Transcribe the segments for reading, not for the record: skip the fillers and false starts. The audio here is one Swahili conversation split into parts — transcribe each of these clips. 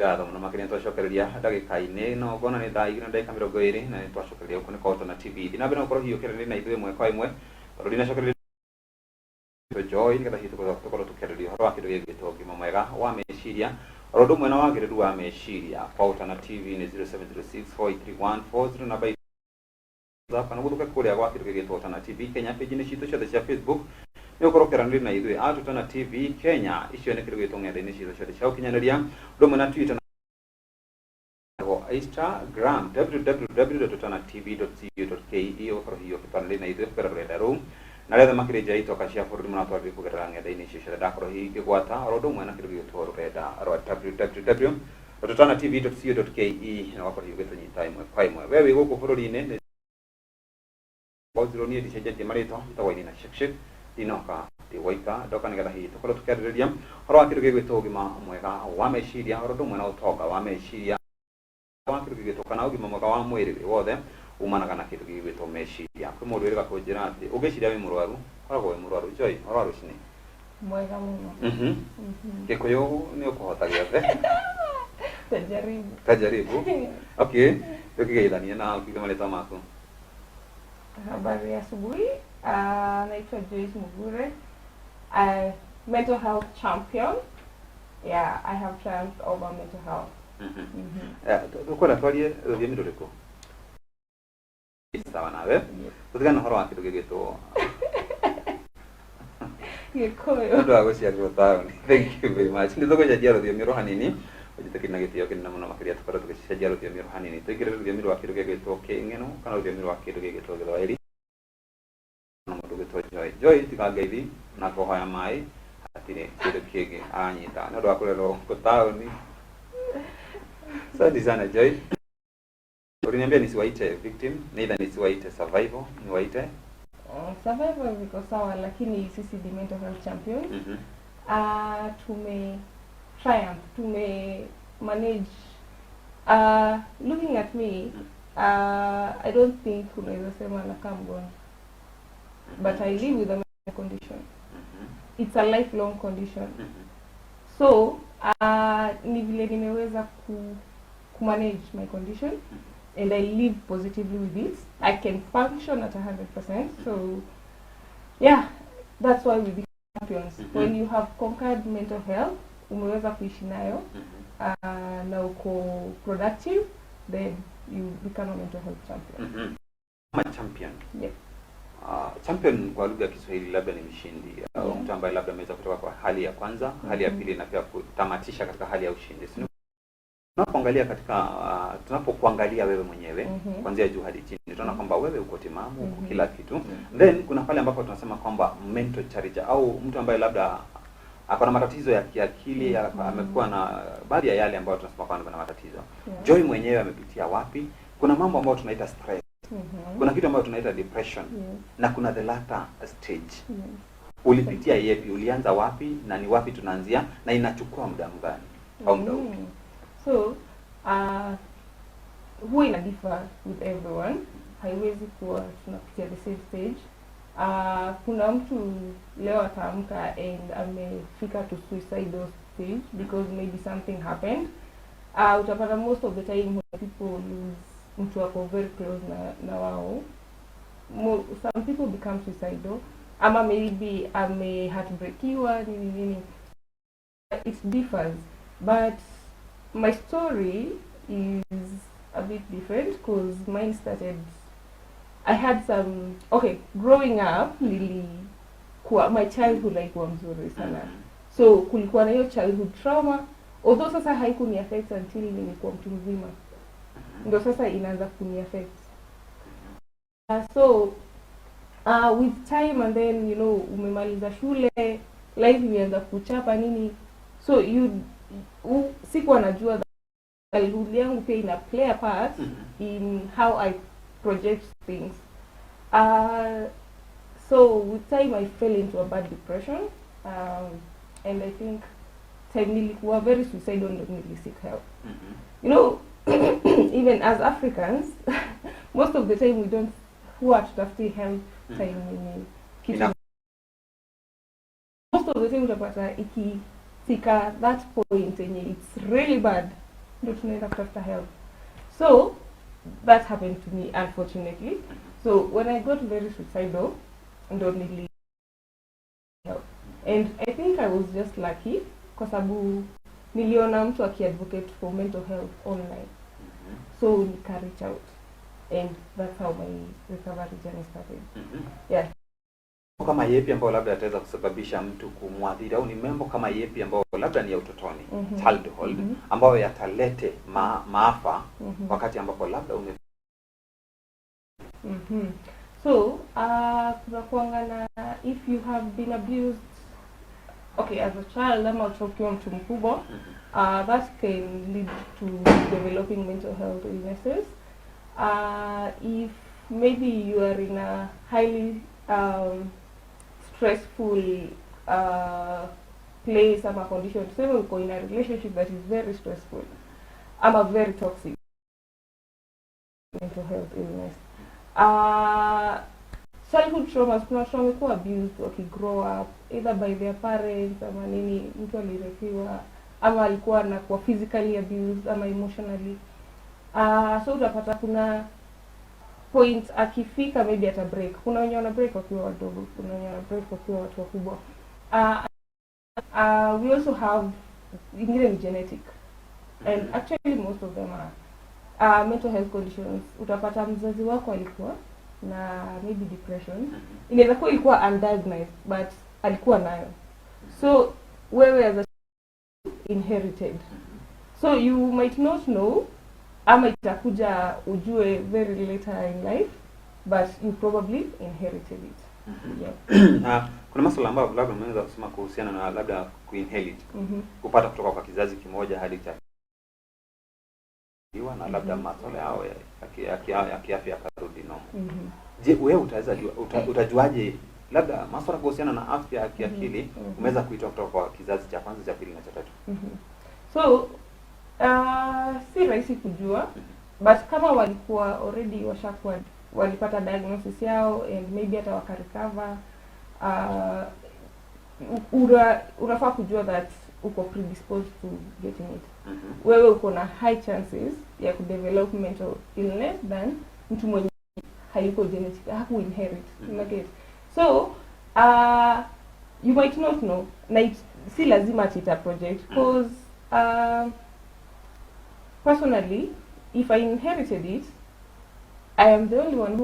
ngatho muno makiri twacokereria ndagika-ini no gona ni thaa igana ndagika 20 na twacokereria uko ni Koto na TV na bino korwo hiyo kere na ithuĩ mwe kwa imwe tondũ ndinacokereria Joy nĩgetha hiĩ tũkorwo tũkĩarĩria ũhoro wa kĩndũ gĩgwĩtwo ũgima mwega wa meciria oro ũndũ ũmwe na wagĩrĩru wa meciria. Koto na TV nĩ 0706431400 namba kana gũthuka kũrĩa gwa kĩndũ gĩgwĩtwo na TV Kenya page-inĩ citũ ciothe cia Facebook nĩ ũkorwo ũkĩaranĩria na ithuĩ atutana TV Kenya icio nĩ kĩndũ gĩgwĩtwo ng'enda-inĩ citũ ciothe cia ũkinyanĩria ũndũ ũmwe na Twitter Instagram www.tutanatv.co.ke ũkorwo hiyo ũkĩparanĩria na ithuĩ kũgerera rũrenda rũu na rĩothe makĩrĩ nja itoka cia bũrũri mũratwarithia kũgerera ng'enda-inĩ icio ciothe ndakorwo hihi ngĩgwata oro ũndũ ũmwe na kĩndũ gĩgwĩtwo rũrenda rwa www.tutanatv.co.ke na ũgakorwo hihi ũgĩtũnyita ĩmwe kwa ĩmwe. We wĩ gũkũ bũrũri-inĩ Boziro ni dicenjetie marĩtwa itagwo na shek inoka waika ndoka nĩgetha hihi tũkorwo tũkĩarĩrĩria ũhoro wa kĩndũ gĩgwĩtwo ũgima mwega wa meciria oro ũndũ ũmwe na ũtonga wa meciria wa kĩndũ gĩgwĩtwo kana ũgima mwega wa mwĩrĩ wothe umanaga na kĩndũ gĩgwĩtwo meciria. Kwĩ mũndũ wĩrĩga kũnjĩra atĩ ũngĩciria wĩ mũrwaru koragwo wĩ mũrwaru Joy ũhoro wa rũcinĩ mwega mũno. Gĩkũyũ nĩ ũkũhota gĩothe tajaribu okay tũkĩgeithania na ũkiuge marĩtwa maku. Habari ya asubuhi, naitwa Joyce Mugure, mental health champion. Yeah, I have triumphed over mental health. Tukwenda twarie rũthiomi rũrĩkũ? Sawa nawe tũtigane ũhoro wa kĩndũ gĩgwĩtwo Gĩkũyũ. Ũndũ wa gũciarĩrwo taũni. Thank you very much. Nĩ tũgũcenjia rũthiomi rũ hanini ũjĩtĩkĩrĩ na gĩtĩo kĩnene mũno makĩria tũkorwo tũgĩcenjia rũthiomi rũ hanini tũingĩre rũthiomi rwa kĩndũ gĩgwĩtwo Kĩng'eno kana rũthiomi rwa kĩndũ gĩgwĩtwo Gĩthwaĩri na mũndũ gĩtwo Joy. Joy tiga ngeithi na kũhoya maĩ hatirĩ kĩndũ kĩngĩ anyita nĩ ũndũ wa kũrerwo taũni. Asante sana Joy. Uliniambia nisiwaite victim, neither nisiwaite survival, niwaite Survival ziko sawa lakini sisi the mental health champions tume triumph, tume manage. Looking at me, I don't think unaweza sema nakaa mgonjwa, but I live with a mental condition. It's a lifelong condition. So ni vile nimeweza manage my condition and I live positively with it. I can function at 100%. So yeah, that's why we become champions. When you have conquered mental health, umeweza kuishi nayo na uko productive, then you become a mental health champion. Champion. Yep. Champion kwa lugha ya Kiswahili labda ni mshindi au mtu ambaye labda ameweza kutoka kwa hali ya kwanza, hali ya pili na pia kutamatisha katika hali ya ushindi. Tunapoangalia katika tunapokuangalia wewe mwenyewe kuanzia juu hadi chini tunaona kwamba wewe uko timamu uko kila kitu. Then kuna pale ambapo tunasema kwamba mental challenge au mtu ambaye labda akona matatizo ya kiakili amekuwa na baadhi ya yale ambayo tunasema kwamba ana matatizo. Joy mwenyewe amepitia wapi? Kuna mambo ambayo tunaita stress. Kuna kitu ambayo tunaita depression na kuna the latter stage. Ulipitia yepi? Ulianza wapi na ni wapi tunaanzia na inachukua muda gani au muda upi? So huwa ina differ with everyone. Haiwezi kuwa tunapitia the same stage. Kuna mtu leo ataamka and amefika to suicidal stage because maybe something happened. Utapata most of the time when people lose mtu wako very close na wao, some people become suicidal ama maybe heartbreakiwa nini. It differs, but my story is a bit different because mine started, I had some, growing up, my childhood haikuwa mzuri sana. So kulikuwa na hiyo childhood trauma, although sasa haikuni affect until nilikuwa mtu mzima. Ndio sasa inaanza kuni affect. So with time and then umemaliza shule, life imeanza kuchapa nini. So sikuwa najua childhood yangu pia ina play a part in how I project things. So with time I fell into a bad depression, and I think time nilikuwa very suicidal and really seek help. Even as Africans, most of the time we don't tutafute help time nini. Most of the time utapata ikifika that point yenye it's really bad, ndio tunaenda kutafuta help. So that happened to me, unfortunately. So when I got very suicidal, ndo nili help. And I think I was just lucky kwa sababu niliona mtu akiadvocate for mental health online. So nika reach out, and that's how my recovery journey started. Yeah. Kama yepi ambao labda ataweza kusababisha mtu kumwadhiri, au ni mambo kama yepi ambao labda ni ya utotoni, childhood, ambao yatalete maafa wakati ambapo labda So, kuna kuangana, if you have been abused, okay, as a child, ama ukiwa mtu mkubwa, that can lead to developing mental health illnesses. If maybe you are in a highly stressful place, ama condition, say you go in a relationship that is very stressful, ama very toxic, mental health illness. Childhood traumas, kuna watu wamekuwa abused grow up either by their parents, ama nini, mtu alirefiwa, ama alikuwa anakuwa physically abused ama emotionally. So utapata kuna point akifika maybe ata break. Kuna wenye wana break wakiwa wadogo, kuna wenye wana break wakiwa watu wakubwa. We also have ingine ni genetic, and actually most of them are mental health conditions. Utapata mzazi wako alikuwa na maybe depression, inaweza kuwa ilikuwa undiagnosed but alikuwa nayo, so wewe as a inherited, so you might not know, ama itakuja ujue very later in life, but you probably inherited it. Yeah. Kuna masuala ambayo labda unaweza kusema kuhusiana na labda kuinherit, kupata kutoka kwa kizazi kimoja hadi cha na labda masuala yao ya kiafya karudi normal. Je, wewe utajuaje labda masuala kuhusiana na afya ya kiakili umeweza kuitoa kutoka kwa kizazi cha kwanza, cha pili na cha tatu? So si rahisi kujua, but kama walikuwa already washakuwa walipata diagnosis yao and maybe hata wakarecover, unafaa kujua that uko predisposed to getting it. Wewe uko na high chances ya kudevelop mental illness than mtu mwenye hayuko genetic, haku inherit. Okay. So you might not know, na si lazima ita project, because personally, if I inherited it, I am the only one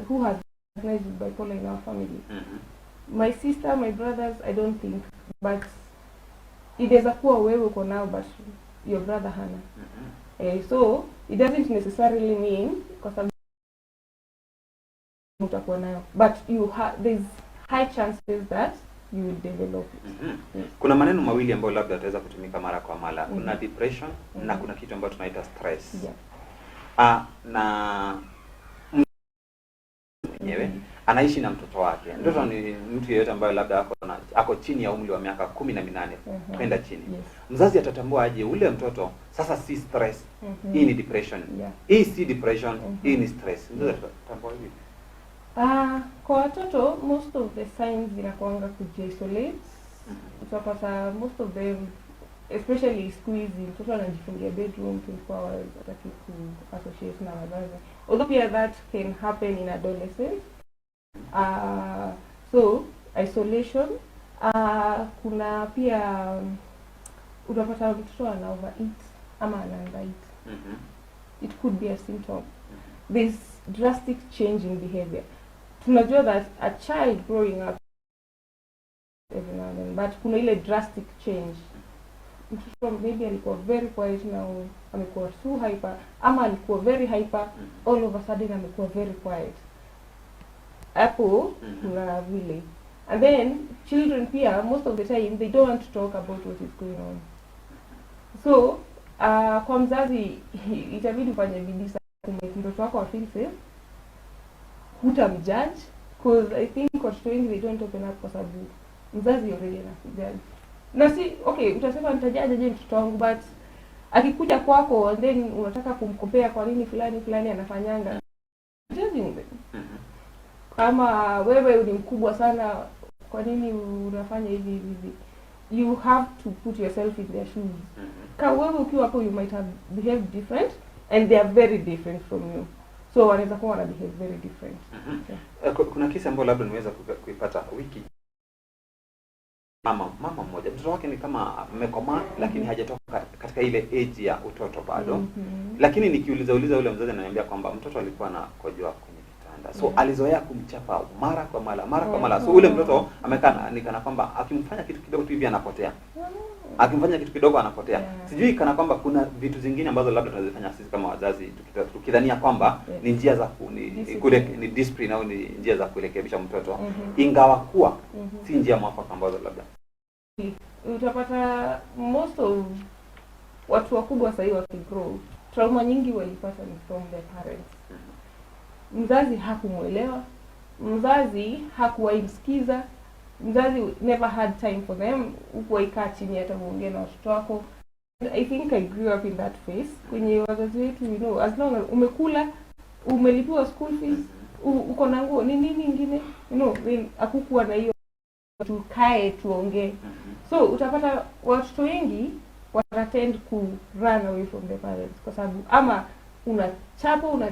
who has diagnosed bipolar in our family. My sister, my brothers, I don't think, but inaweza kuwa wewe uko nao but your brother hana. So it doesn't necessarily mean kwa sababu utakuwa nayo, but there's high chances that you will develop it. Yes. Kuna maneno mawili ambayo labda yataweza kutumika mara kwa mara. Kuna depression na kuna kitu ambacho tunaita stress. Yeah. Na mwenyewe anaishi na mtoto wake. Mtoto ni mtu yeyote ambaye labda ako chini ya umri wa miaka 18 kwenda chini. Yes. Mzazi atatambua aje ule mtoto sasa si stress, hii ni depression. Yeah. Hii si depression, hii ni stress. Mzazi atatambua hivi. Kwa watoto most of the signs zinakuanga kujisolate. Utapata most of them, especially squeeze, mtoto anajifungia bedroom 24 hours, hataki ku associate na wazazi. Although pia that can happen in adolescence. So isolation. Kuna pia utapata mtoto ana overeat ama ana undereat. It could be a symptom. This drastic change in behavior. Tunajua that a child growing up every now and then, but kuna ile drastic change. Mtoto maybe alikuwa very quiet now amekuwa too hyper, ama alikuwa very hyper all of a sudden amekuwa very quiet. Hapo kuna vile. And then children pia most of the time they don't want to talk about what is going on. So kwa mzazi itabidi ufanye bidii sana kumake mtoto wako feel safe. Hutamjudge, because I think watoto wengi they don't open up kwa sababu mzazi already anakujudge. Na si okay, utasema nitajaje je mtoto wangu, but akikuja kwako and then unataka kumkompea kwa nini fulani anafanyanga, judging them. Kama wewe ni mkubwa sana, kwa nini unafanya hivi? You have to put yourself in their shoes. wewe ukiwa hapo you might have behaved different and they are very different from you. So wanaweza kuwa wana behave very different. Kuna kisa ambayo labda niweza kuipata wiki. Mama mmoja mtoto wake ni kama amekomaa lakini hajatoka katika ile age ya utoto bado. Lakini nikiuliza ule mzazi ananiambia kwamba mtoto alikuwa anakojoa kwenye kitanda. So alizoea kumchapa mara kwa mara. So ule mtoto amekaa ni kana kwamba akimfanya kitu kidogo tu hivi anapotea. Akimfanya kitu kidogo anapotea. Sijui kana kwamba kuna vitu zingine ambazo labda tunazifanya sisi kama wazazi tukidhania kwamba ni njia za ni discipline au ni njia za kurekebisha mtoto. Ingawa kuwa si njia mwafaka ambazo labda utapata most of watu wakubwa sasa hivi wakigrow, trauma nyingi walipata ni from their parents. Mzazi hakumuelewa, mzazi hakuwaisikiza, mzazi never had time for them, ukuwaikaa chini hata muongee na watoto wako. I think I grew up in that phase. Kwenye wazazi wetu, you know, as long as umekula, umelipiwa school fees, uko na nguo, ni nini ingine, you know, hakukuwa na hiyo tukae tuongee. So utapata watoto wengi wanatend ku run away from their parents kwa sababu ama unachapwa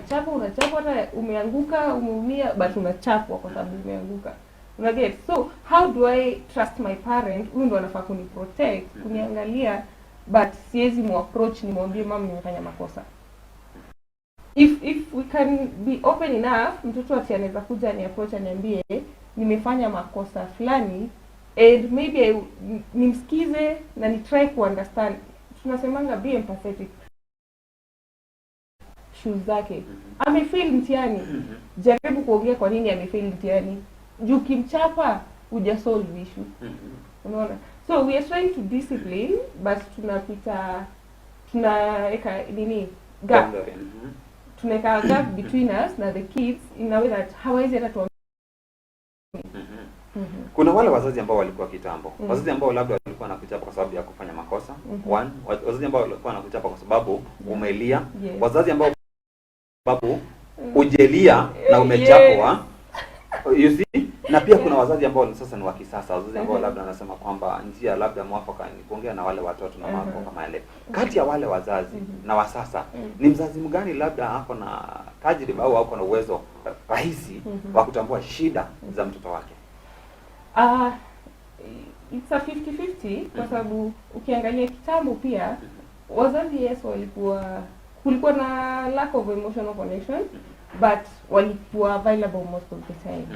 hata umeanguka, umeumia, but unachapwa kwa sababu umeanguka. Unaget? So how do I trust my parent? Huyu ndo anafaa kuniprotect, kuniangalia, but siwezi mu-approach nimwambie mama nimefanya makosa. If we can be open enough, mtoto anaweza kuja ni approach aniambie nimefanya makosa fulani, and maybe nimsikize na ni try to understand. Tunasemanga be empathetic. Shoes zake. Amefail mtihani. Jaribu kuongea kwa nini amefail mtihani. Juu kimchapa uja solve issue. Unaona? So we are trying to discipline, but tunaweka nini? Gap. Tunaweka gap between us na the kids in a way that hawezi hata tu. Kuna wale wazazi ambao walikuwa kitambo. Wazazi ambao labda walikuwa wanakuchapa kwa sababu ya kufanya makosa. One, wazazi ambao walikuwa wanakuchapa kwa sababu umelia. Wazazi ambao sababu ujelia na umechapwa. You see? Na pia kuna wazazi ambao sasa ni wa kisasa, wazazi ambao labda wanasema kwamba njia labda mwafaka ni kuongea na wale watoto na mambo kama yale. Kati ya wale wazazi na wa sasa, ni mzazi mgani labda ako na tajriba au ako na uwezo rahisi wa kutambua shida za mtoto wake? It's a 50-50 kwa sababu ukiangalia kitambo pia wazazi kulikuwa na lack of emotional connection, but walikuwa available most of the time.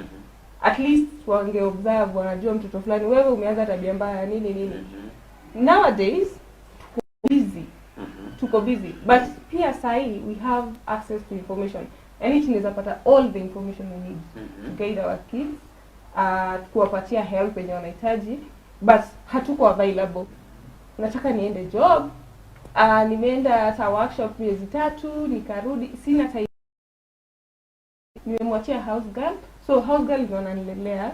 At least wange observe, wanajua mtoto fulani wewe umeanza tabia mbaya nini. Nowadays tuko busy, but pia sahi we have access to information. Anything is apata all the information we need to guide our kids, kuwapatia help yenye wanahitaji, but hatuko available. Nataka niende job, nimeenda hata workshop miezi 3 nikarudi, sina time. Nimemwachia house girl, so house girl ndio ananilelea.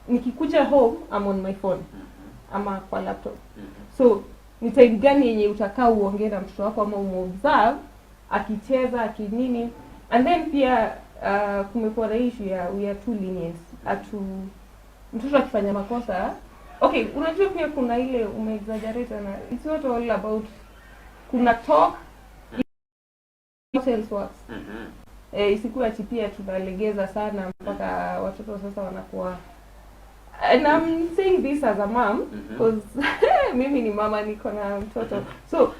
Nikikuja home I'm on my phone ama kwa laptop. So ni time gani yenye utakaa uongee na mtoto wako ama umeobserve akicheza akinini? And then pia kumekuwa na issue ya we are too lenient. Mtoto akifanya makosa, okay, unajua pia kuna ile umeexaggerate na it's not all about kuna talk else works. Isikuwa pia tunalegeza sana mpaka watoto sasa wanakuwa, and I'm saying this as a mom because mimi ni mama, niko na mtoto. So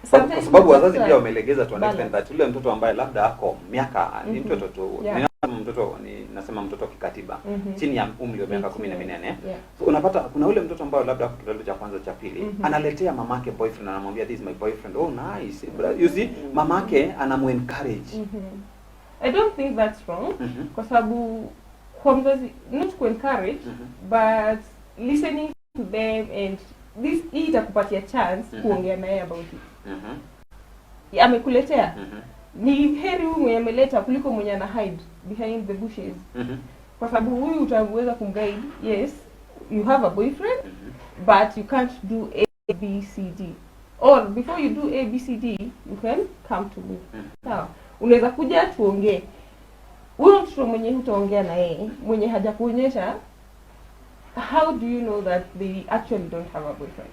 kwa sababu wazazi pia wamelegeza to understand that ule mtoto ambaye labda ako miaka ni mtoto tu. Nasema mtoto kikatiba chini ya umri wa miaka 18. So unapata kuna ule mtoto ambaye labda kidato cha kwanza cha pili analetea mamake boyfriend, anamwambia this is my boyfriend. Oh nice. You see, mamake anamu-encourage. I don't think that's wrong kwa sababu not to encourage but listening to them, and this itakupatia chance kuongea naye about it. Amekuletea ni heri huyu mwenye ameleta kuliko mwenye ana hide behind the bushes. Kwa sababu huyu utaweza kumguide, yes you have a boyfriend but you can't do A B C D, or before you do A B C D you can come to me. Sawa, unaweza kuja tuongee. Huyo mtoto mwenye hutaongea na yeye, mwenye hajakuonyesha, how do you know that they actually don't have a boyfriend?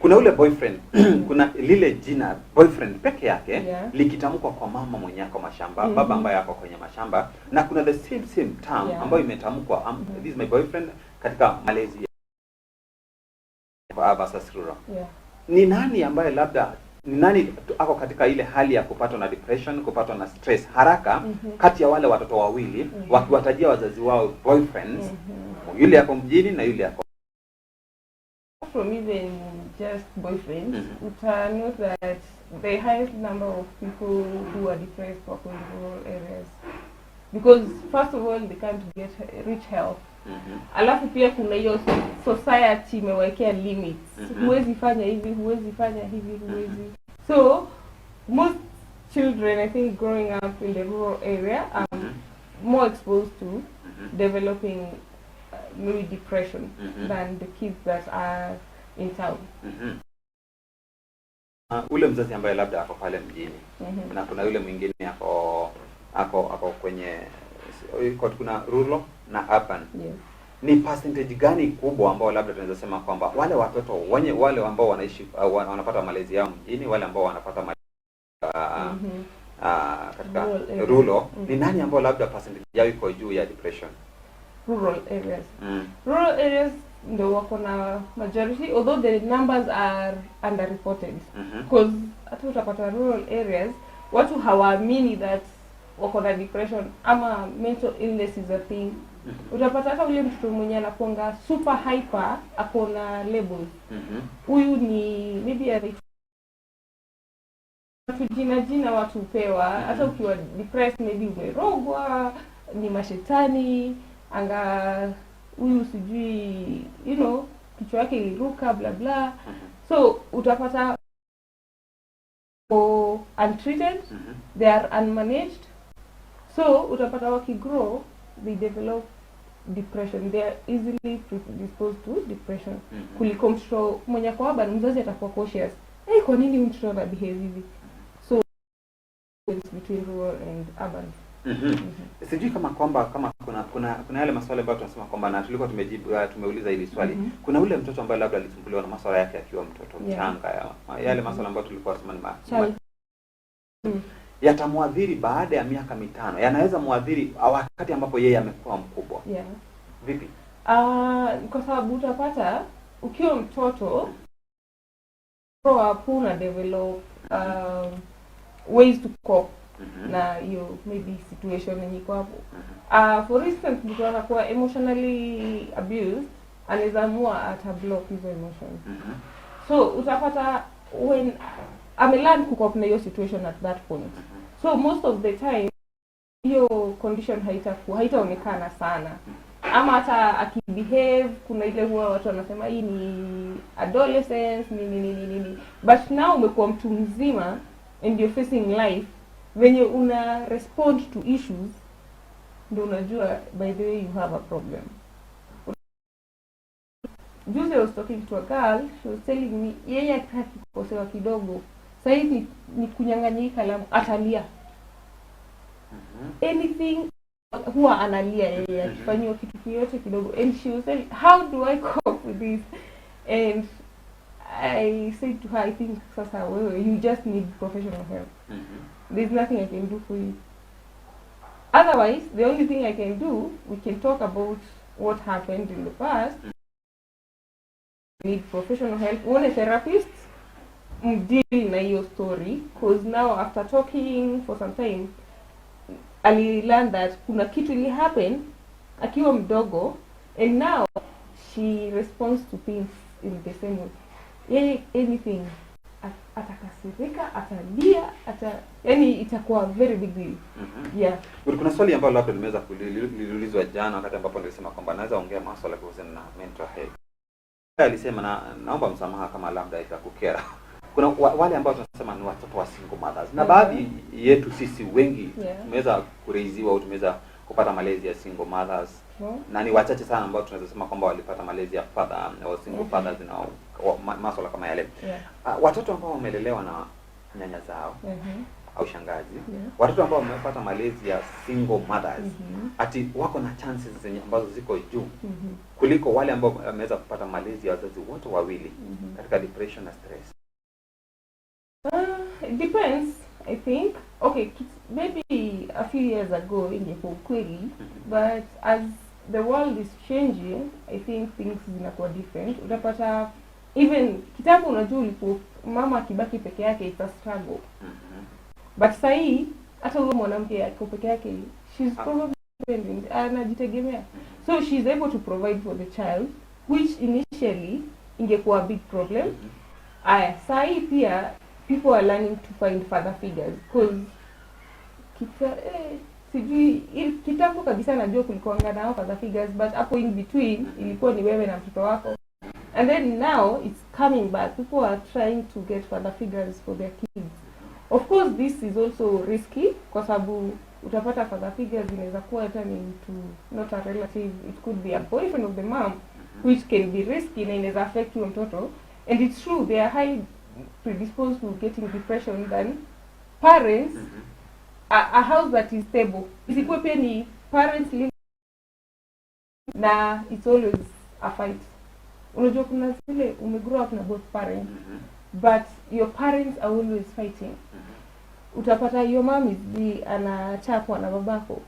kuna ule boyfriend kuna lile jina boyfriend peke yake likitamkwa kwa mama mwenye yako mashamba, baba ambaye yako kwenye mashamba, na kuna the same term ambayo imetamkwa this is my boyfriend katika malezi kwa versus rural. Ni nani ambaye labda ni nani ako katika ile hali ya kupatwa na depression, kupatwa na stress haraka kati ya wale watoto wawili wakiwatajia wazazi wao boyfriends, yule yako mjini na yule yako from even just boyfriends, we can note that the highest number of people who are depressed are in rural areas, because first of all they can't get rich help. Alafu pia kuna hiyo society imewekea limits. Huwezi fanya hivi, huwezi fanya hivi, huwezi. So most children, I think, growing up in the rural area are more exposed to developing maybe depression than the kids that are in town. Ule mzazi ambaye labda ako pale mjini na kuna yule mwingine ako kwenye kuna rural na urban. Ni percentage gani kubwa ambao labda tunaweza sema kwamba wale watoto wale ambao wanaishi wanapata malezi yao mjini, wale ambao wanapata katika rural, ni nani ambao labda percentage yao iko juu ya depression? Rural areas. Rural areas ndio wako na majority, although the numbers are underreported. Because hata utapata rural areas watu hawaamini that wako na depression ama mental illness is a thing. Utapata hata ule mtoto mwenye anakuanga super hyper ako na labels. Huyu ni maybe jina watu upewa, hata ukiwa depressed maybe umerogwa, ni mashetani, anga huyu sijui, kichwa yake iliruka bla bla. So utapata untreated, they are unmanaged. So utapata wakigrow, they develop depression. They are easily predisposed to depression. Kuliko mtoto mwenye kwa baba mzazi atakuwa cautious. Kwa nini mtoto ana behave hivi? So it's between rural and urban. Sijui kama kuna yale maswali ambayo tunasema kwamba na tulikuwa tumeuliza hili swali. Kuna ule mtoto ambaye labda alisumbuliwa na masuala yake akiwa mtoto mchanga, yale masuala ambayo tulikuwa tunasema yatamwadhiri baada ya miaka 5, yanaweza muadhiri wakati ambapo yeye amekuwa mkubwa. Vipi? Kwa sababu utapata ukiwa mtoto grow up una develop ways to cope na hiyo maybe situation yenye iko hapo. For instance, mtu anakuwa emotionally abused, anaweza amua ata block hizo emotions. So utapata when amelearn to cope na hiyo situation at that point. So most of the time hiyo condition haitaonekana sana. Ama hata akibehave, kuna ile huwa watu wanasema hii ni adolescence nini. But now umekuwa mtu mzima and you're facing life, when una respond to issues, ndio unajua by the way you have a problem. Juzi I was talking to a girl, she was telling me yeye akikosewa kidogo sasa ni kunyang'anya kalamu atalia. Anything huwa analia yeye akifanywa kitu kiyote kidogo, and she was saying how do I cope with this? And I said to her, I think sasa wewe you just need professional help. There's nothing I can do for you. Otherwise, the only thing I can do, we can talk about what happened in the past. Need professional help. One therapist deal na your story, because now after talking for some time, I learned that kuna kitu ili happen akiwa mdogo, and now she responds to things in the same way. Anything atakasirika, atalia, yani itakuwa very big deal. Kuna swali ambalo labda nimeweza kuliulizwa jana wakati ambapo nilisema kwamba naweza ongea masuala kuhusiana na mental health. Alisema naomba msamaha kama labda itakukera. Kuna wale ambao tunasema ni watoto wa single mothers. Na baadhi yetu sisi wengi tumeweza kuraiziwa au tumeweza kupata malezi ya single mothers. Na ni wachache sana ambao tunaweza sema kwamba walipata malezi ya father au single fathers na masuala kama yale. Watoto ambao wamelelewa na nyanya zao au shangazi, Yeah. watoto ambao wamepata malezi ya single mothers ati wako na chances zenye ambazo ziko juu kuliko wale ambao wameweza kupata malezi ya wazazi wote wawili katika depression na stress. It depends, I think. Okay, maybe a few years ago ingekuwa ukweli, but as the world is changing, I think things zinakuwa different. Utapata even kitambo, unajua ulikuwa mama akibaki peke yake it's a struggle. But sahii hata huyo mwanamke ako peke yake, she's probably anajitegemea. So she's able to provide for the child, which initially ingekuwa a big problem. Sahii pia people are learning to find father figures because sijui kitambo kabisa najua kulikuwa nao father figures, but hapo in between ilikuwa ni wewe na mtoto wako. And then now it's coming back. People are trying to get father figures for their kids. Of course this is also risky kwa sababu utapata father figures inaweza kuwa hata ni mtu not a relative, it could be a boyfriend of the mom, which can be risky na inaweza affect your mtoto. And it's true they are high predisposed to getting depression than parents. A house that is stable. Isikuwe pia ni parents live na it's always a fight. Unajua kuna zile umegrow up na both parents, but your parents are always fighting. Utapata your mom is anachapwa na babako.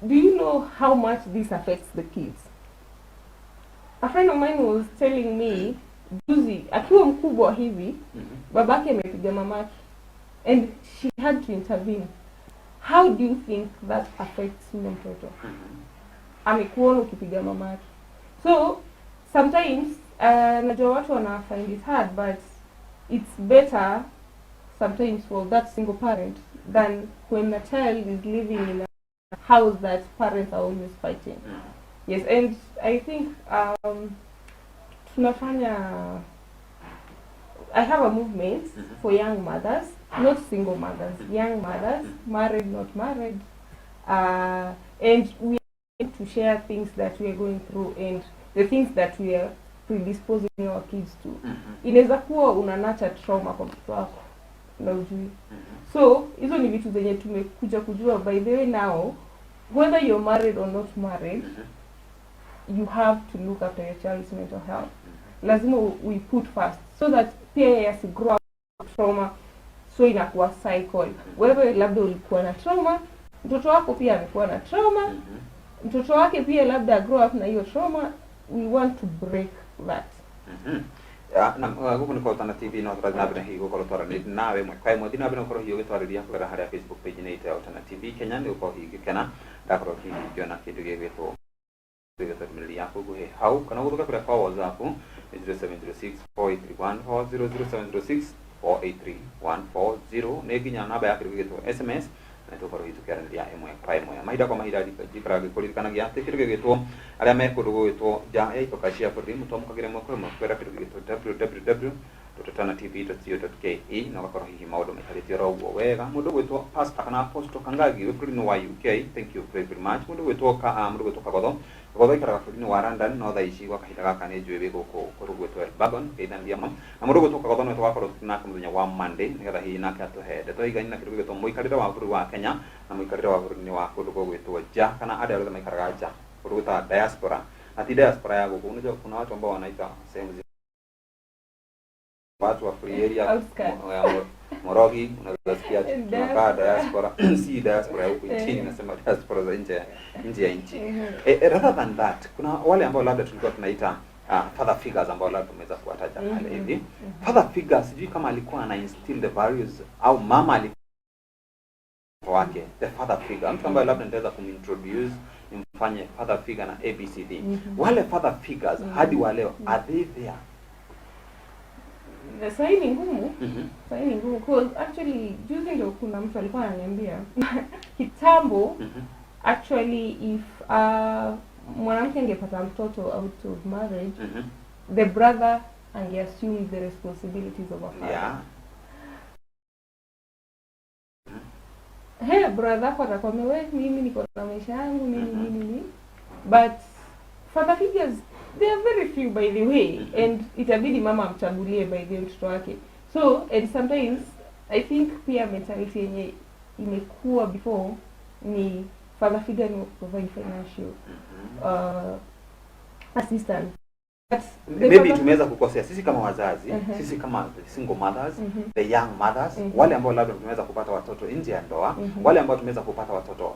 Do you know how much this affects the kids? A friend of mine was telling me, juzi akiwa mkubwa hivi, babake amepiga mamake and she had to intervene. How do you think that affects huyo mtoto? Amekuona ukipiga mamake. So sometimes najua watu wana find it hard, but it's better sometimes for that single parent than when a child is living in a house that parents are always fighting. Yes, and I think I have a movement for young mothers, not single mothers, young mothers, married, not married, and we need to share things that we are going through and the things that we are predisposing our kids to. Inaweza kuwa unanacha trauma kwa mtoto wako na ujui. So hizo ni vitu zenye tumekuja kujua. By the way, now whether you're married or not married, you have to look after your child's mental health. Lazima we put first so that pia yasi grow up trauma, so inakuwa cycle. Wewe labda ulikuwa na trauma, mtoto wako pia amekuwa na trauma, mtoto wake pia labda grow up na hiyo trauma. We want to break that. Na guko niko tana TV no tara na hii guko tora ni nawe mwe kai modina bino koro hiyo gitwara ria kugera haria Facebook page ni ita tana TV Kenya ni uko hii kana dakoro hii jona kitu gegeto gegeto mili yako guhe hau kana guruka kura kwa WhatsApp 0706431406483140 neginya naba yake gegeto SMS na tukoro hii tukera ndia emwe kai moya maida kwa maida dikara gikolirikana gya tekiro gegeto aria meko dugo ja ito kashia for mu tom kagire moko mo kwera kitu gegeto www.tanatv.co.ke na wakoro hihi maudo mekariti ro wega mudo gwetwo pastor kana apostle kangagi we kuri no wa UK. Thank you very much. Mudo gwetwo kagodo ikara kuri no wa London no thaici gwa kahinda gaka ne njwe goko kuru gwetwo Elbagon keithan dia mo na mudo gwetwo kagodo no twakoro na kumunya wa Monday nigetha hihi nake atuhede to igani na kitu gwetwo muikarira wa buru wa Kenya na muikarira wa buru ni wa kundu gwetwo ja kana ada yale maikaraga ja kundu gwetwa diaspora. Ati diaspora ya goko unajua kuna watu ambao wanaita sehemu watu wa free area Morogi unasikia tunakaa diaspora si diaspora huko nchini nasema diaspora za nje ya nchi. Rather than that kuna wale ambao labda tulikuwa tunaita father figures ambao labda tumeweza kuwataja pale hivi. Father figures sijui kama alikuwa ana instill the values au mama alikuwa wake the father figure, mtu ambaye labda nitaweza kumintroduce nimfanye father figure na ABCD. Wale father figures hadi wa leo are they there? Sahi ni ngumu. Sahi ni ngumu because actually juzi ndio kuna mtu alikuwa ananiambia kitambo actually if mwanamke angepata mtoto out of marriage, the brother angeassume the responsibilities of a father. Hey brother kwa atakwambia wewe mimi niko na maisha yangu nini. But father figures they are very few by the way, and itabidi mama amchagulie by the mtoto wake. So and sometimes I think pia mentality yenye imekuwa before ni father figure ni provide financial assistance. Maybe tumeweza kukosea sisi kama wazazi, sisi kama single mothers, the young mothers, wale ambao labda tumeweza kupata watoto nje ya ndoa, wale ambao tumeweza kupata watoto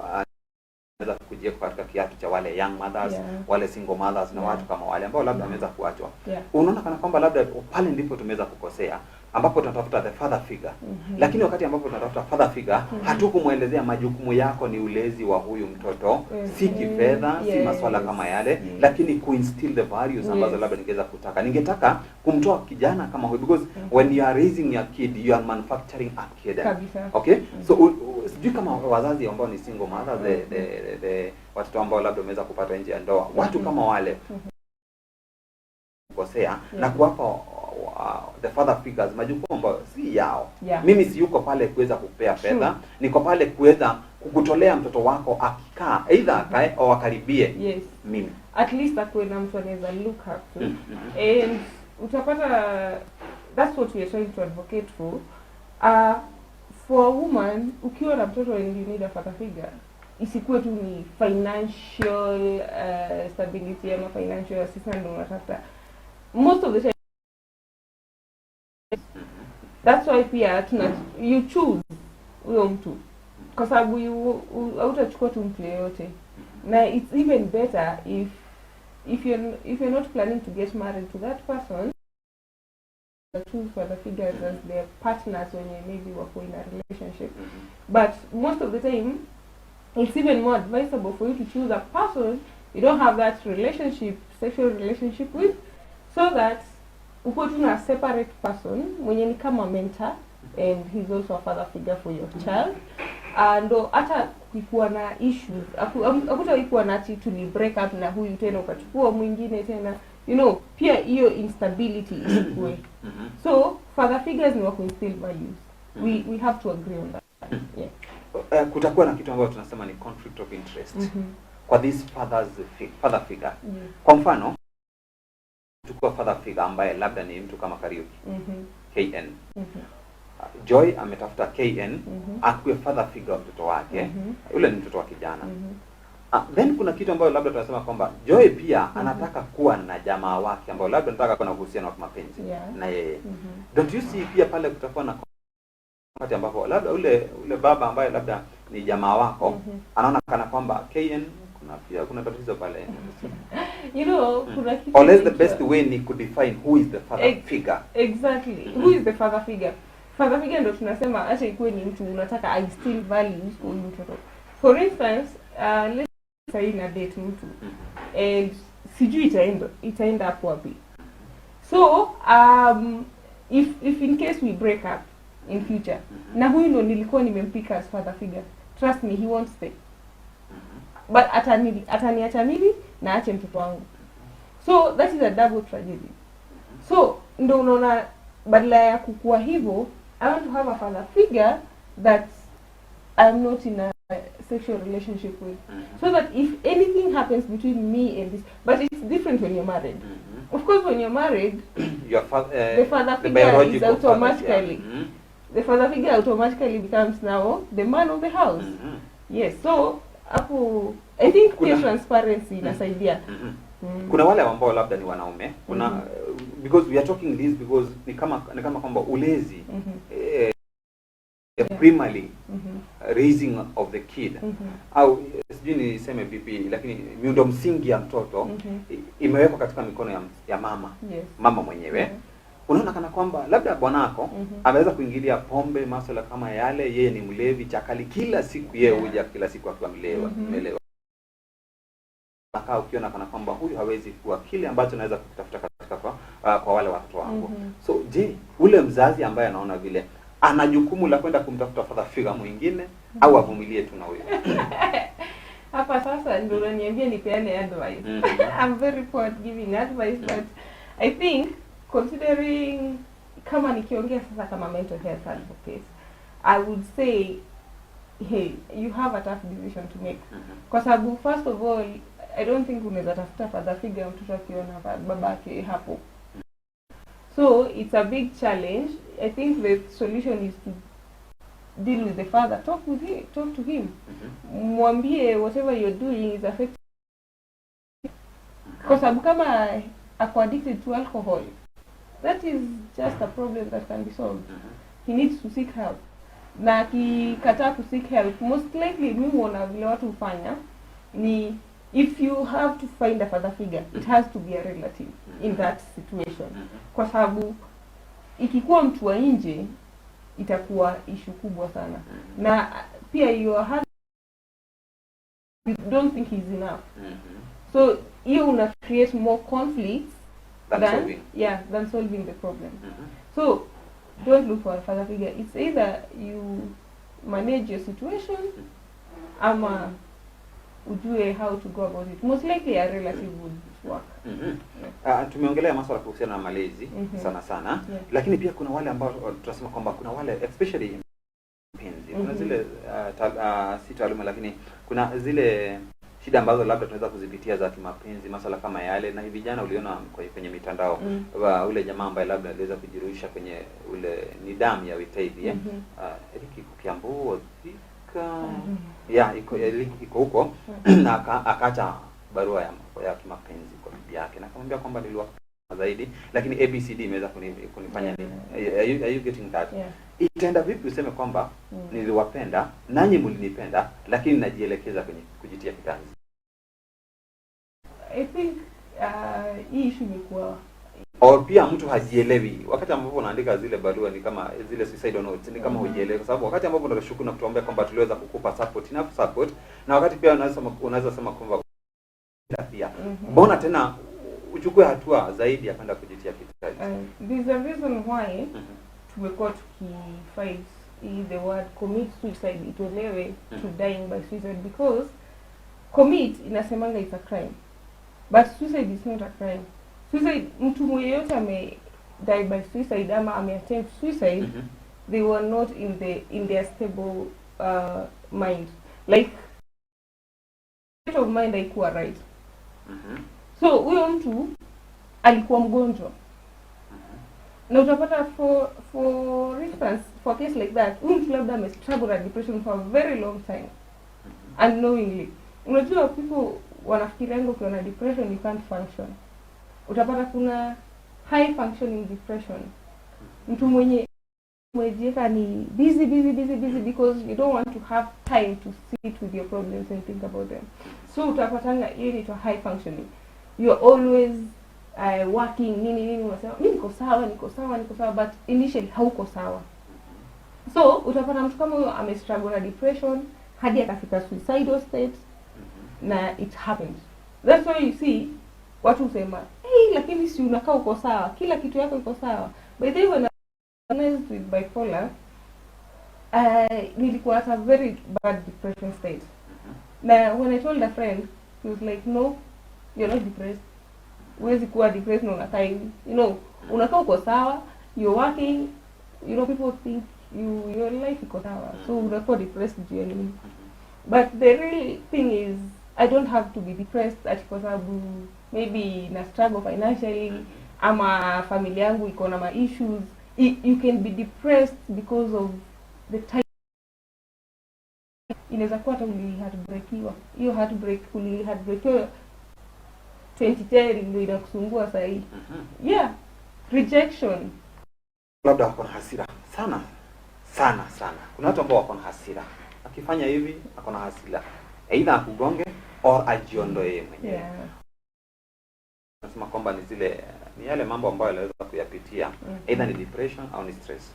naweza kujia katika kiatu cha wale young mothers, wale single mothers na watu kama wale ambao labda wameweza kuachwa. Unaona kana kwamba labda pale ndipo tumeweza kukosea, ambapo tunatafuta the father figure. Lakini wakati ambapo tunatafuta father figure, hatukumuelezea majukumu yako ni ulezi wa huyu mtoto, si kifedha, si masuala kama yale, lakini kuinstill the values ambazo labda ningeweza kutaka. Ningetaka kumtoa kijana kama huyu, because when you are raising your kid, you are manufacturing a kid. Okay? So sijui kama wazazi ambao ni single mothers, the watoto ambao labda wameweza kupata nje ya ndoa, watu kama wale kukosea na kuwapa the father figures majukumu ambayo si yao. Mimi si yuko pale kuweza kupea fedha, niko pale kuweza kukutolea mtoto wako akikaa either akae au akaribie mimi. At least akuwe na mtu anaweza look up to. And utapata that's what we are trying to advocate for. For a woman, ukiwa na mtoto and you need a father figure, isikuwe tu ni financial stability ama financial assistance ndio unatafuta. Most of the time, that's why pia you choose huyo mtu, kwa sababu hautachukua tu mtu yeyote. Na it's even better if you're not planning to get married to that person, choose father figures as their partners when you maybe wako in a relationship. But most of the time, it's even more advisable for you to choose a person you don't have that sexual relationship with, so that uko tu na separate person mwenye ni kama mentor, and he's also a father figure for your child. And hata kuwa na issues, hakutakuwa na ati to break up na huyu tena ukachukua mwingine tena, pia hiyo instability isikue. So father figures ni wako instill values. We have to agree on that. Kutakuwa na kitu ambacho tunasema ni conflict of interest kwa this father figure. Kwa mfano tukua father figure ambaye labda ni mtu kama Kariuki, KN. Joy ametafuta KN akuwe father figure wa mtoto wake, yule ni mtoto wa kijana. Then kuna kitu ambayo labda tunasema kwamba Joy pia anataka kuwa na jamaa wake ambao labda anataka kuwa na uhusiano wa mapenzi na yeye. Don't you see pia pale kutakuwa na wakati ambapo labda ule baba ambaye labda ni jamaa wako anaona kana kwamba KN kuna tatizo pale. Kuna kitu always the best way ni could define who is the father figure. Exactly. Who is the father figure? Father figure ndo tunasema acha ikuwe ni mtu unataka instill values kwa mtoto. For instance, let's say na date mtu and sijui itaenda hapo wapi. So if in case we break up in future, na huyu ndo nilikuwa nimempika as father figure, trust me, he won't stay. But ataniacha mimi na ache mtoto wangu. So that is a double tragedy. So ndo unaona badala ya kukua hivyo, I want to have a father figure that I'm not in a sexual relationship with. So that if anything happens between me and this, but it's different when you're married. Of course, when you're married, the father figure is automatically, the father figure automatically becomes now the man of the house. Yes, so I think pia transparency inasaidia. Kuna wale ambao labda ni wanaume, kuna because we are talking this because ni kama kwamba ulezi primarily raising of the kid au sijui niseme vipi, lakini miundo msingi ya mtoto imewekwa katika mikono ya mama. Mama mwenyewe. Unaona kana kwamba labda bwanako ameweza kuingilia pombe, masuala kama yale, yeye ni mlevi chakali, kila siku yeye huja kila siku akiwa mlewa. Ukiona kana kwamba huyu hawezi kuwa kile ambacho naweza kutafuta katika kwa wale watoto wangu. So je, ule mzazi ambaye anaona vile ana jukumu la kwenda kumtafuta father figure mwingine au avumilie tu na huyo? Hapa sasa ndio unaniambia nipeane advice. I'm very poor at giving advice, but I think considering kama nikiongea sasa kama mental health advocate, I would say, hey, you have a tough decision to make. Kwa sababu first of all, I don't think unaweza tafuta father figure mtoto akiona babake hapo. So it's a big challenge. I think the solution is to deal with the father, talk to him. Mwambie whatever you're doing is affecting, kwa sababu kama ako addicted to alcohol, that is just a problem that can be solved. He needs to seek help. Na akikataa ku seek help, most likely mimi huona vile watu hufanya ni, if you have to find a father figure, it has to be a relative in that situation. Kwa sababu ikikuwa mtu wa nje itakuwa issue kubwa sana. Na pia your husband, you don't think he's enough. So you una create more conflicts than solving the problem. So don't look for a father figure. It's either you manage your situation ama ujue how to go about it. Most likely a relative would work. Tumeongelea masuala kuhusiana na malezi sana sana, lakini pia kuna wale ambao tunasema kwamba kuna wale especially mpenzi. Kuna zile si taaluma, lakini kuna zile shida ambazo labda tunaweza kuzipitia za kimapenzi, masuala kama yale. Na hivi jana uliona kwenye mitandao ule jamaa ambaye labda aliweza kujirusha kwenye ule nidamu ya wita hivi Eriki Kiambu iko huko na akaacha barua ya kimapenzi kwa bibi yake, na akamwambia kwamba niliwapenda zaidi, lakini ABCD imeweza kunifanya nini? Are you getting that? Itaenda vipi useme kwamba niliwapenda nanyi mlinipenda, lakini najielekeza kwenye kujitia kitanzi? I think hii issue imekuwa, au pia mtu hajielewi wakati ambapo unaandika zile barua, ni kama zile suicide notes, ni kama hujielewi, kwa sababu wakati ambapo tunashukuru na kutuombea kwamba tuliweza kukupa support na wakati pia unaweza sema kwamba pia mbona tena uchukue hatua zaidi ya kwenda kujitia kitanzi? There's a reason why tumekuwa tukifight the word commit suicide itolewe to dying by suicide, because commit inasemanga it's a crime, but suicide is not a crime. Suicide, mtu yeyote ame die by suicide ama ame attempt suicide, they were not in their stable mind, like state of mind haikuwa right. So huyo mtu alikuwa mgonjwa. Na utapata for instance, for a case like that, mtu labda ame struggle with depression for a very long time unknowingly. Unajua people wanafikiria ngo ukiwa na depression you can't function. Utapata kuna high functioning depression. Mtu mwejieka ni busy because you don't want to have time to sit with your problems and think about them. So utapatanga hiyo ni high functioning. You are always working nini unasema mimi niko sawa, but initially hauko sawa. So utapata mtu kama huyo ame struggle na depression hadi akafika suicidal state, na it happened. That's why you see watu husema lakini si unakaa uko sawa, kila kitu yako iko sawa. By the way, when I was diagnosed with bipolar, nilikuwa at a very bad depression state. Now when I told a friend, he was like, no, you're not depressed. Huwezi kuwa depressed na unakaa hivi. Unakaa uko sawa, you're working, people think your life iko sawa. So unakuwa depressed juu ya nini? But the real thing is, I don't have to be depressed at kwa sababu maybe na struggle financially ama familia yangu iko na ma issues. You can be depressed because of the time. Inaweza kuwa hata heartbreakiwa. Hiyo heartbreak 2010 ndio inakusumbua sasa hivi. Rejection. Labda wako na hasira sana. Kuna watu ambao wako na hasira. Akifanya hivi ako na hasira. Aidha akugonge au ajiondoe mwenyewe. Nasema kwamba ni yale mambo ambayo yanaweza kuyapitia. Aidha ni depression au ni stress.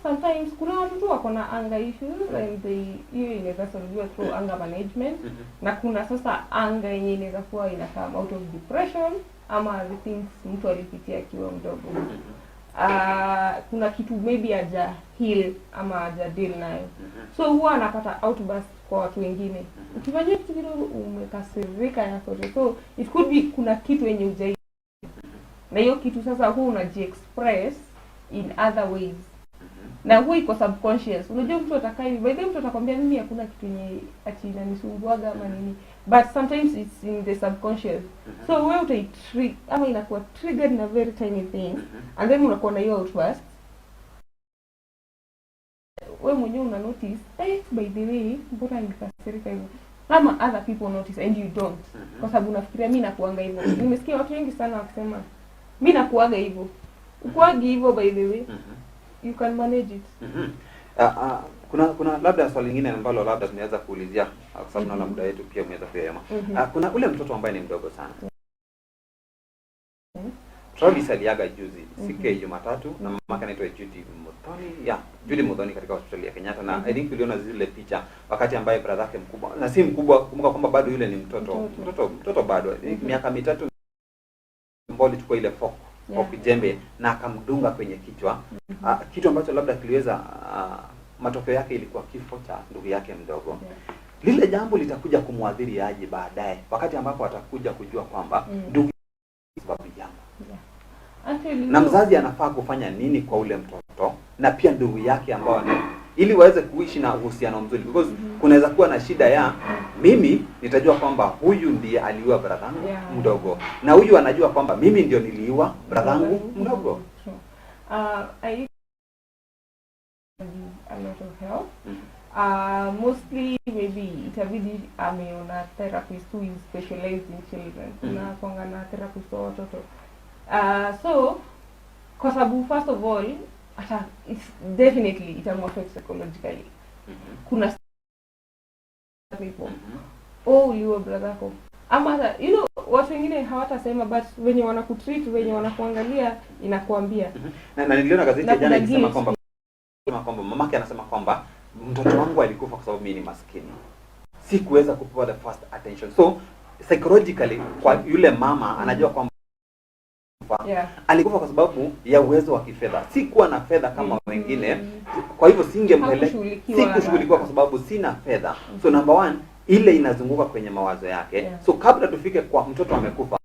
Sometimes kuna watu tu wako na anger issues and hiyo inaweza solviwa through anger management. Na kuna sasa anger yenye inaweza kuwa inakaa out of depression ama the things mtu alipitia akiwa mdogo. Kuna kitu maybe haja heal ama haja deal nayo. So huwa anapata outburst kwa watu wengine. Ukifanya kitu kidogo umekasirika yako. So it could be kuna kitu yenye hujai. Na hiyo kitu sasa huwa unaji-express in other ways. Na huwa iko subconscious. Unajua mtu atakaa hivi, by the way mtu atakwambia mimi hakuna kitu yenye ati inanisumbuaga ama nini. But sometimes it's in the subconscious. So wewe ama inakuwa triggered na very tiny thing, and then unakuwa na hiyo outburst. wewe mwenyewe una notice, by the way, mbona nilikasirika hivyo? Kama other people notice and you don't. Kwa sababu unafikiria mimi nakuanga hivyo. Nimesikia watu wengi sana wakisema mimi nakuaga hivyo. Ukuagi hivyo by the way. You can manage it. Kuna labda swali lingine ambalo labda tunaweza kuulizia kwa sababu naona muda wetu pia umeweza kuyayoma. Kuna ule mtoto ambaye ni mdogo sana. Travis aliaga juzi siku ya Jumatatu na mama yake anaitwa Judy Muthoni katika hospitali ya Kenyatta, na I think uliona zile picha wakati ambaye brother yake mkubwa, na si mkubwa, kumbuka kwamba bado yule ni mtoto bado miaka 3, mbali chukua ile fork jembe na akamdunga kwenye kichwa, kitu ambacho labda kiliweza matokeo yake ilikuwa kifo cha ndugu yake mdogo. Lile jambo litakuja kumwadhiri aje baadaye wakati ambapo atakuja kujua kwamba ndugu sababu yangu. Na mzazi anafaa kufanya nini kwa ule mtoto na pia ndugu yake ambao ili waweze kuishi na uhusiano mzuri, because kunaweza kuwa na shida ya mimi nitajua kwamba huyu ndiye aliua bradhangu mdogo na huyu anajua kwamba mimi ndio niliua bradhangu mdogo. I a lot of help. Mostly maybe itabidi ameona therapist who is specialized in children. Kuna kwanga na therapist wa watoto. So kwa sababu first of all it's definitely itamuaffect psychologically. Kuna people uliwa brother ko ama watu wengine hawatasema, but wenye wanakutreat, wenye wanakuangalia inakuambia. Na niliona gazeti jana ikisema kwamba mamake anasema kwamba mtoto wangu alikufa kwa sababu mimi ni maskini, si kuweza kupewa the first attention. So psychologically kwa yule mama anajua kwamba alikufa kwa sababu ya uwezo wa kifedha, si kuwa na fedha kama wengine. Kwa hivyo sikushughulikiwa kwa sababu sina fedha. So number one, ile inazunguka kwenye mawazo yake. So kabla tufike kwa mtoto amekufa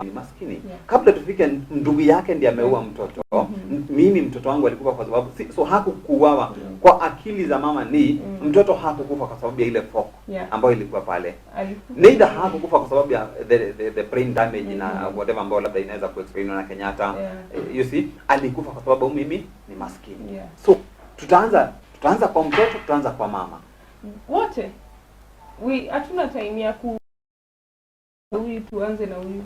ni maskini, kabla tufike ndugu yake ndiye ameua mtoto, mimi mtoto wangu alikufa kwa sababu so hakukuuawa kwa akili za mama ni mtoto hakukufa kwa sababu ya ile fork ambayo ilikuwa pale. Neither hakukufa kwa sababu ya the brain damage na whatever ambayo labda inaweza kuexplain na Kenyatta. You see, alikufa kwa sababu mimi ni maskini. So tutaanza kwa mtoto, tutaanza kwa mama. Wote hatuna time ya huyu tuanze na huyu.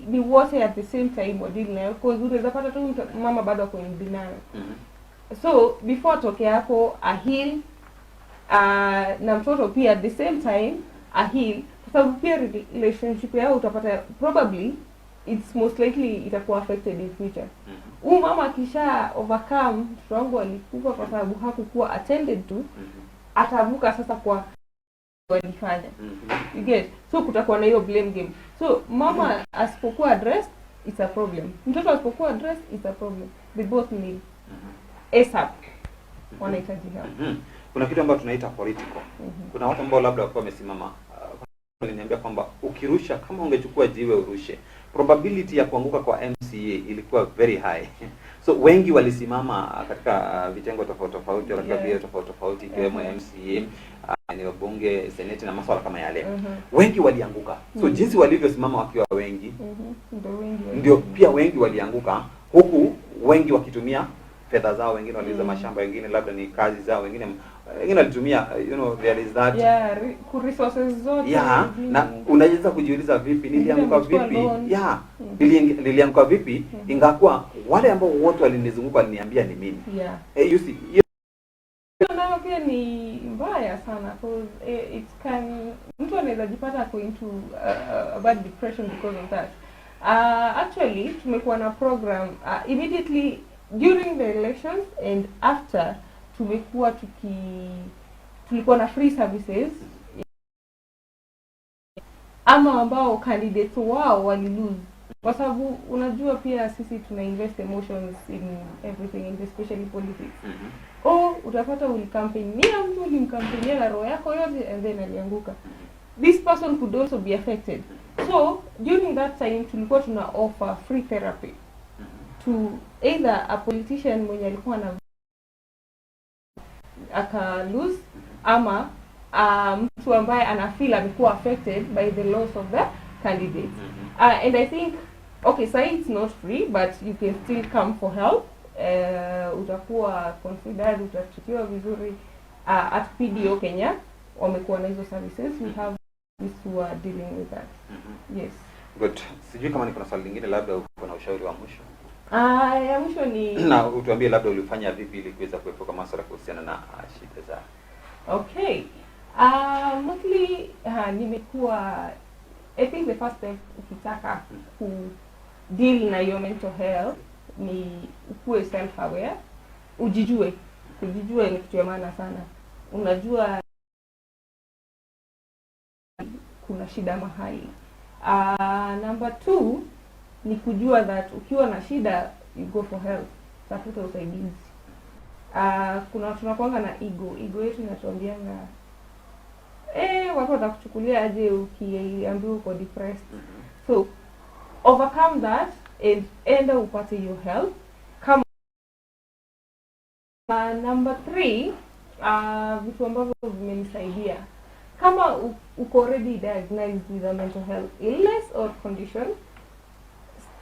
Ni wote at the same time wadili na because unaweza pata tu mama bado ako in denial. So before toke hapo heal na mtoto pia at the same time heal, kwa sababu pia relationship yao utapata probably it's most likely itakuwa affected in future. Mama kisha overcome mtoto wangu alikufa kwa sababu hakukuwa attended to, atavuka sasa kwa walifanya. You get? So kutakuwa na hiyo blame game. So mama asipokuwa addressed, it's a problem. Mtoto asipokuwa addressed, it's a problem. They both need ASAP. Wanahitaji help. Kuna kitu ambacho tunaita political. Kuna watu ambao labda walikuwa wamesimama, waliniambia kwamba ukirusha, kama ungechukua jiwe urushe, probability ya kuanguka kwa MCA ilikuwa very high. So wengi walisimama katika vitengo tofauti katika vio tofauti ikiwemo MCA, eneo bunge, seneti na masuala kama yale. Wengi walianguka. So jinsi walivyosimama wakiwa wengi, ndio pia wengi walianguka, huku wengi wakitumia fedha zao, wengine waliuza mashamba, wengine labda ni kazi zao, wengine walitumia there is that resources zote. Na unaweza kujiuliza vipi nilianguka vipi? Nilianguka vipi ingakuwa wale ambao wote walinizunguka waliniambia ni mimi. You see, nayo pia ni mbaya sana because it can mtu anaweza jipata going to a bad depression because of that. Actually tumekuwa na program immediately during the elections and after, tulikuwa na free services ama ambao candidates wao wali lose, kwa sababu unajua pia sisi tuna invest emotions in everything, and especially politics. Utapata ulicampaignia mtu, ulimcampaignia na roho yako yote and then alianguka. This person could also be affected. So during that time tulikuwa tuna offer free therapy to either a politician mwenye alikuwa na aka lose ama mtu ambaye anafeel amekuwa affected by the loss of the candidate. And I think so it's not free, but you can still come for help utakuwa considered, utachitiwa vizuri. At PDO Kenya wamekuwa na hizo services. We have this who are dealing with that. Yes. Good. Sijui kama niko na swali lingine, labda uko na ushauri wa mwisho? Ya mwisho ni na utuambie labda ulifanya vipi ili kuweza kuepuka masuala kuhusiana na shida za. Okay. Mostly nimekuwa, I think the first step ukitaka ku deal na your mental health ni ukuwe self aware, ujijue. Kujijua ni kitu ya maana sana. Unajua kuna shida mahali. Number 2 ni kujua that ukiwa na shida you go for help, tafuta usaidizi. Kuna tunakuanga na ego yetu inatuambianga watu watakuchukulia aje ukiambiwa uko depressed. So overcome that and enda upate your help. Kama number 3, vitu ambavyo vimenisaidia, kama uko already diagnosed with a mental health illness or condition,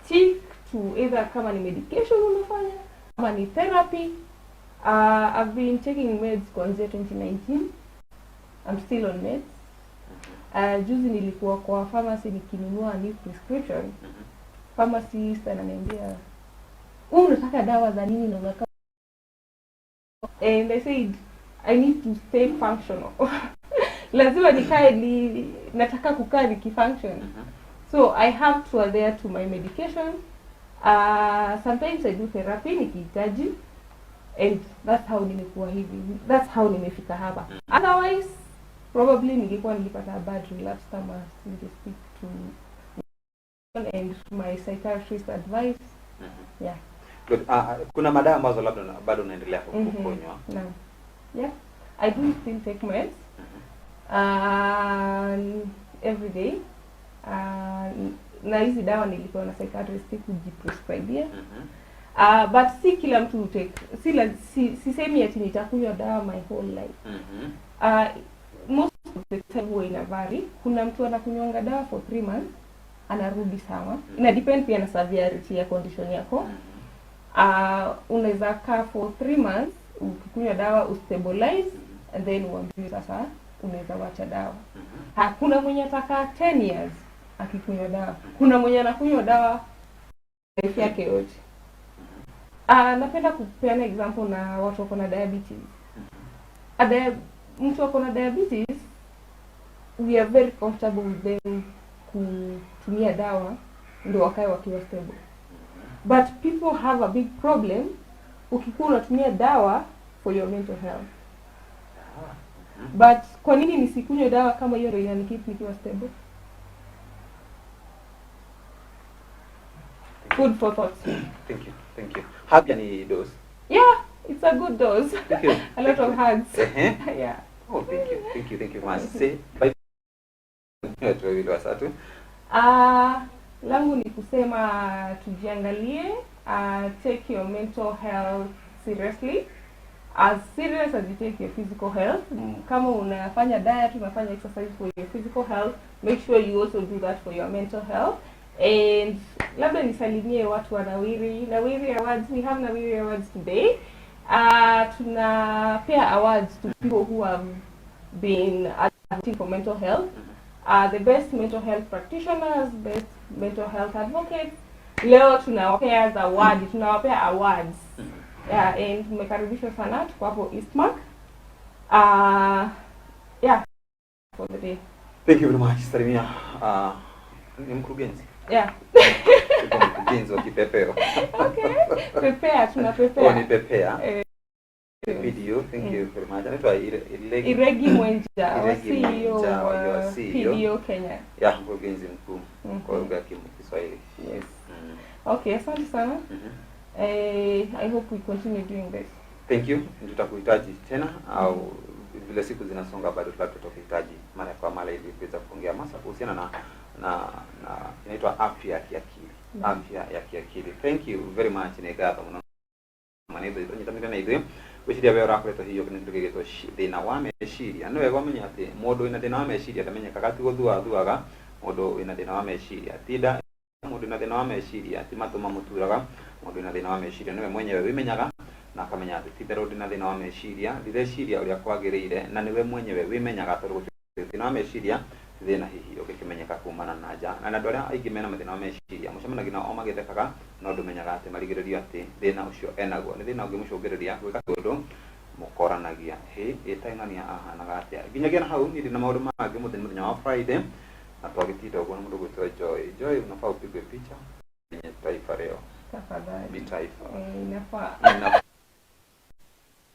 stick to either kama ni medication unafanya, kama ni therapy. I've been taking meds kuanzia 2019. I'm still on meds. Juzi nilikuwa kwa pharmacy nikinunua new prescription. Pharmacist ananiambia, unataka dawa za nini na unataka? And I said I need to stay functional. Lazima nikae nataka kukaa nikifunction. So I have to adhere to my medication. Sometimes I do therapy nikihitaji, and that's how nimekuwa hivi. That's how nimefika hapa. Otherwise probably ningekuwa nilipata a bad relapse kama ningespeak to and my psychiatrist advice. Yeah. Good. Kuna madawa ambazo labda bado unaendelea kukunywa? No. Yeah. I do still take meds. Every day. Na hizi dawa nilipewa na psychiatrist kujiprescribia. But si kila mtu utake. Sisemi ati nitakunywa dawa my whole life. Most of the time huwa ina vary. Kuna mtu anakunywanga dawa for 3 months, anarudi sawa. Ina depend pia na severity ya condition yako. Unaweza kaa for 3 months ukikunywa dawa ustabilize, and then uambiwe sasa unaweza wacha dawa. Hakuna mwenye atakaa 10 years akikunywa dawa. Kuna mwenye anakunywa dawa life yake yote. Napenda kupeana example na watu wako na diabetes. Mtu wako na diabetes, we are very comfortable with them kutumia dawa ndio wakae wakiwa stable. But people have a big problem ukikuwa unatumia dawa for your mental health. But kwa nini nisikunywe dawa kama hiyo ndio inanikeep nikiwa stable? Food for thought. Thank you. Hug any dose? Yeah, it's a good dose. Thank you. A lot of hugs. Yeah. Oh, thank you very much. Say bye. Langu ni kusema tujiangalie, take your mental health seriously, as serious as you take your physical health. Kama unafanya diet, unafanya exercise for your physical health, make sure you also do that for your mental health. And labda nisalimie watu wa Nawiri Awards. We have Nawiri Awards today. Tunapea awards to people who have been advocating for mental health. The best mental health practitioners, best mental health advocates. Leo tunawapea awards. Yeah, and tumekaribishwa sana tuko hapo Eastmark. Yeah, for the day. Thank you very much. Salimia ni mkurugenzi. Yeah. Mkurugenzi wa kipepeo. Okay. Tunapepea. Ni pepea. Video, thank you very much. Anaitwa Iregi Mwenja, CEO wa PDO Kenya. Yeah, mkurugenzi mkuu kwa lugha ya Kiswahili. Yes. Okay, asante sana. I hope we continue doing this. Thank you. Tutakuhitaji tena au vile siku zinasonga bado tutakuhitaji mara kwa mara ili kuweza kuongea masuala kuhusiana na inaitwa afya ya kiakili. Afya ya kiakili. Thank you very much Negata mwana maneno nyitamira na idwe wishiria wera kweto hiyo kinitugegetwa thina wa meciria no wega menya ati mundu ina thina wa meciria tamenya kakati guthua thuaga mundu ina thina wa meciria tida mundu na thina wa meciria ti matuma muturaga mundu na thina wa meciria niwe mwenyewe wimenyaga na akamenya ati titero ndina thina wa meciria ndireciria uria kwagiriire na niwe mwenyewe wimenyaga tondu thina wa meciria thina hihi ugikimenyeka kumana na nja na andu aria aingi mena thina wa meciria mucemanagia nao magithekaga no ndumenyaga ati marigiririo ati thina ucio enaguo ni thina ungimucungiriria gwika kundu mukoranagia itang'ania ahanaga atia nginyagia na hau ni na maundu mangi muthenya wa Friday na twagitinda uguo mundu gwitwa Joy unafaa upigwe picha kwenye Taifa Leo Tafadhali. Ni Taifa. Inafaa